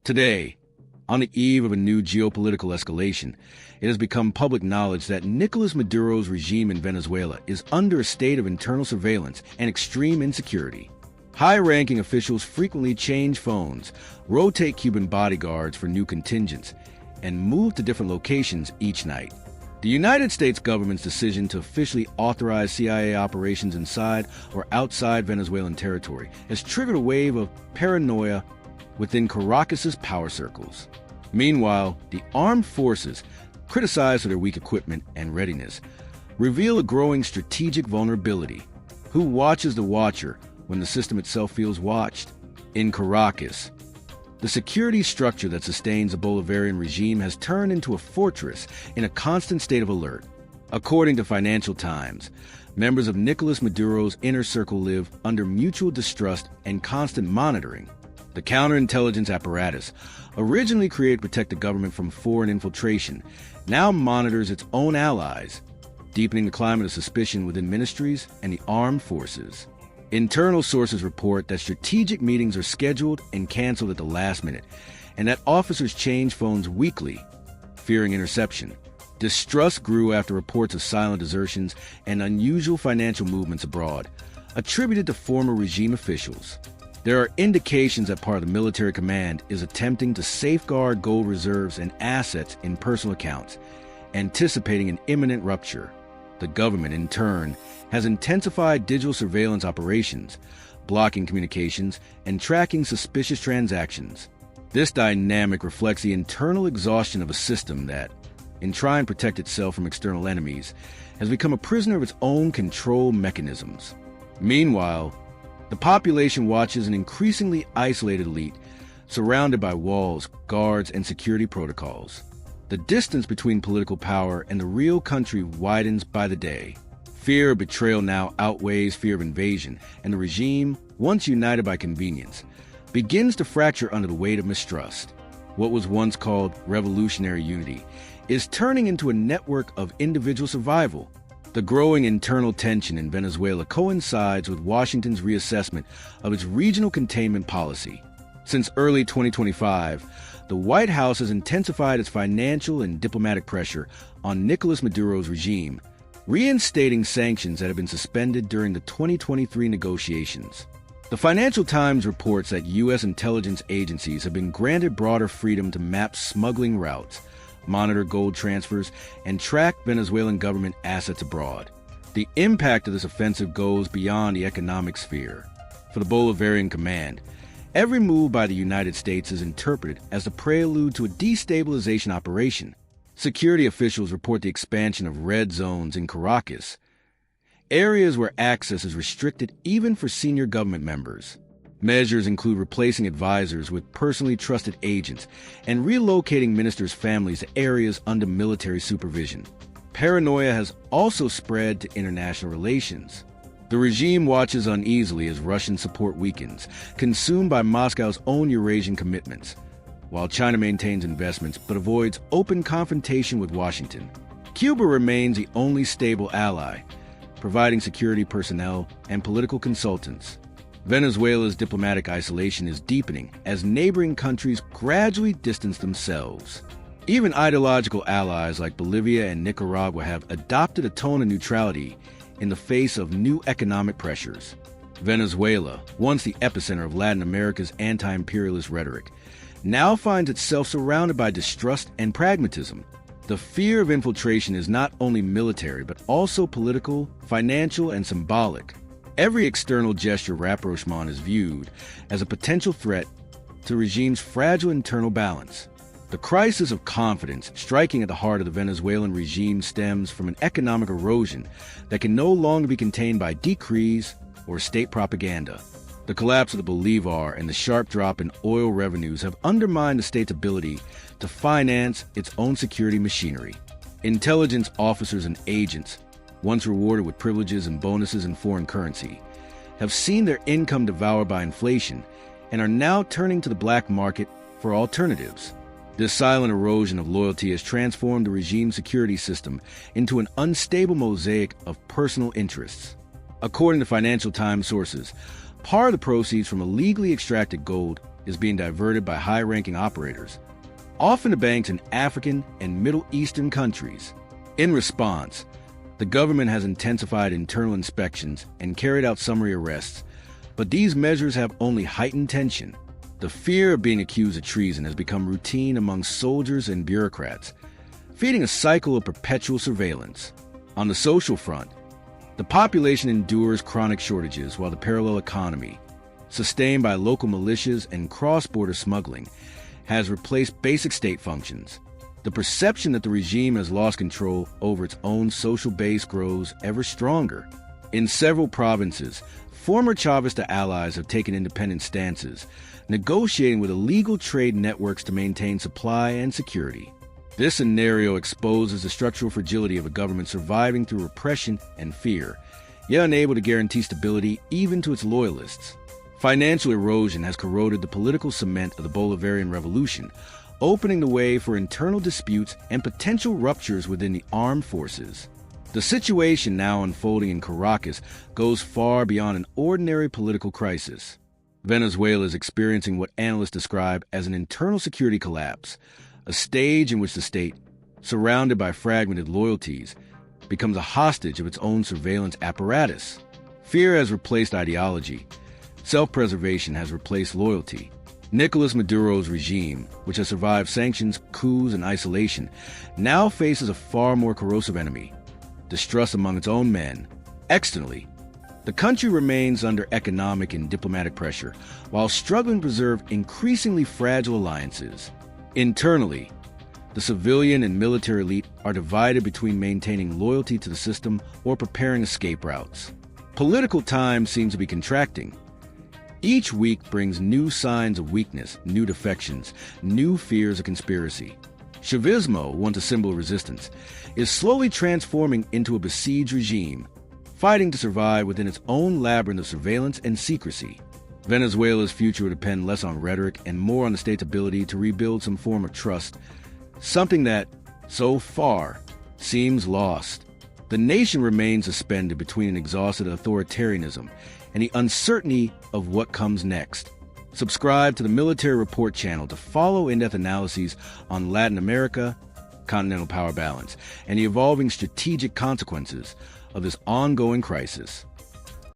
Today, on the eve of a new geopolitical escalation, it has become public knowledge that Nicolás Maduro's regime in Venezuela is under a state of internal surveillance and extreme insecurity. High-ranking officials frequently change phones, rotate Cuban bodyguards for new contingents, and move to different locations each night. The United States government's decision to officially authorize CIA operations inside or outside Venezuelan territory has triggered a wave of paranoia within Caracas's power circles. Meanwhile, the armed forces, criticized for their weak equipment and readiness, reveal a growing strategic vulnerability. Who watches the watcher when the system itself feels watched? In Caracas, the security structure that sustains the Bolivarian regime has turned into a fortress in a constant state of alert. According to Financial Times, members of Nicolás Maduro's inner circle live under mutual distrust and constant monitoring. The counterintelligence apparatus, originally created to protect the government from foreign infiltration, now monitors its own allies, deepening the climate of suspicion within ministries and the armed forces. Internal sources report that strategic meetings are scheduled and canceled at the last minute, and that officers change phones weekly, fearing interception. Distrust grew after reports of silent desertions and unusual financial movements abroad, attributed to former regime officials. There are indications that part of the military command is attempting to safeguard gold reserves and assets in personal accounts, anticipating an imminent rupture. The government, in turn, has intensified digital surveillance operations, blocking communications and tracking suspicious transactions. This dynamic reflects the internal exhaustion of a system that, in trying to protect itself from external enemies, has become a prisoner of its own control mechanisms. Meanwhile, the population watches an increasingly isolated elite, surrounded by walls, guards, and security protocols. The distance between political power and the real country widens by the day. Fear of betrayal now outweighs fear of invasion, and the regime, once united by convenience, begins to fracture under the weight of mistrust. What was once called revolutionary unity is turning into a network of individual survival. The growing internal tension in Venezuela coincides with Washington's reassessment of its regional containment policy. Since early 2025, the White House has intensified its financial and diplomatic pressure on Nicolás Maduro's regime, reinstating sanctions that have been suspended during the 2023 negotiations. The Financial Times reports that U.S. intelligence agencies have been granted broader freedom to map smuggling routes, monitor gold transfers, and track Venezuelan government assets abroad. The impact of this offensive goes beyond the economic sphere. For the Bolivarian command, every move by the United States is interpreted as the prelude to a destabilization operation. Security officials report the expansion of red zones in Caracas, areas where access is restricted even for senior government members. Measures include replacing advisors with personally trusted agents and relocating ministers' families to areas under military supervision. Paranoia has also spread to international relations. The regime watches uneasily as Russian support weakens, consumed by Moscow's own Eurasian commitments, while China maintains investments but avoids open confrontation with Washington. Cuba remains the only stable ally, providing security personnel and political consultants. Venezuela's diplomatic isolation is deepening as neighboring countries gradually distance themselves. Even ideological allies like Bolivia and Nicaragua have adopted a tone of neutrality in the face of new economic pressures. Venezuela, once the epicenter of Latin America's anti-imperialist rhetoric, now finds itself surrounded by distrust and pragmatism. The fear of infiltration is not only military but also political, financial, and symbolic. Every external gesture rapprochement is viewed as a potential threat to the regime's fragile internal balance. The crisis of confidence striking at the heart of the Venezuelan regime stems from an economic erosion that can no longer be contained by decrees or state propaganda. The collapse of the Bolivar and the sharp drop in oil revenues have undermined the state's ability to finance its own security machinery. Intelligence officers and agents, once rewarded with privileges and bonuses in foreign currency, have seen their income devoured by inflation and are now turning to the black market for alternatives. This silent erosion of loyalty has transformed the regime's security system into an unstable mosaic of personal interests. According to Financial Times sources, part of the proceeds from illegally extracted gold is being diverted by high-ranking operators, often to banks in African and Middle Eastern countries. In response, the government has intensified internal inspections and carried out summary arrests, but these measures have only heightened tension. The fear of being accused of treason has become routine among soldiers and bureaucrats, feeding a cycle of perpetual surveillance. On the social front, the population endures chronic shortages while the parallel economy, sustained by local militias and cross-border smuggling, has replaced basic state functions. The perception that the regime has lost control over its own social base grows ever stronger. In several provinces, former Chavista allies have taken independent stances, negotiating with illegal trade networks to maintain supply and security. This scenario exposes the structural fragility of a government surviving through repression and fear, yet unable to guarantee stability even to its loyalists. Financial erosion has corroded the political cement of the Bolivarian Revolution, opening the way for internal disputes and potential ruptures within the armed forces. The situation now unfolding in Caracas goes far beyond an ordinary political crisis. Venezuela is experiencing what analysts describe as an internal security collapse, a stage in which the state, surrounded by fragmented loyalties, becomes a hostage of its own surveillance apparatus. Fear has replaced ideology. Self-preservation has replaced loyalty. Nicolás Maduro's regime, which has survived sanctions, coups, and isolation, now faces a far more corrosive enemy: distrust among its own men. Externally, the country remains under economic and diplomatic pressure, while struggling to preserve increasingly fragile alliances. Internally, the civilian and military elite are divided between maintaining loyalty to the system or preparing escape routes. Political time seems to be contracting. Each week brings new signs of weakness, new defections, new fears of conspiracy. Chavismo, once a symbol of resistance, is slowly transforming into a besieged regime, fighting to survive within its own labyrinth of surveillance and secrecy. Venezuela's future will depend less on rhetoric and more on the state's ability to rebuild some form of trust, something that, so far, seems lost. The nation remains suspended between an exhausted authoritarianism and the uncertainty of what comes next. Subscribe to the Military Report channel to follow in-depth analyses on Latin America, continental power balance, and the evolving strategic consequences of this ongoing crisis.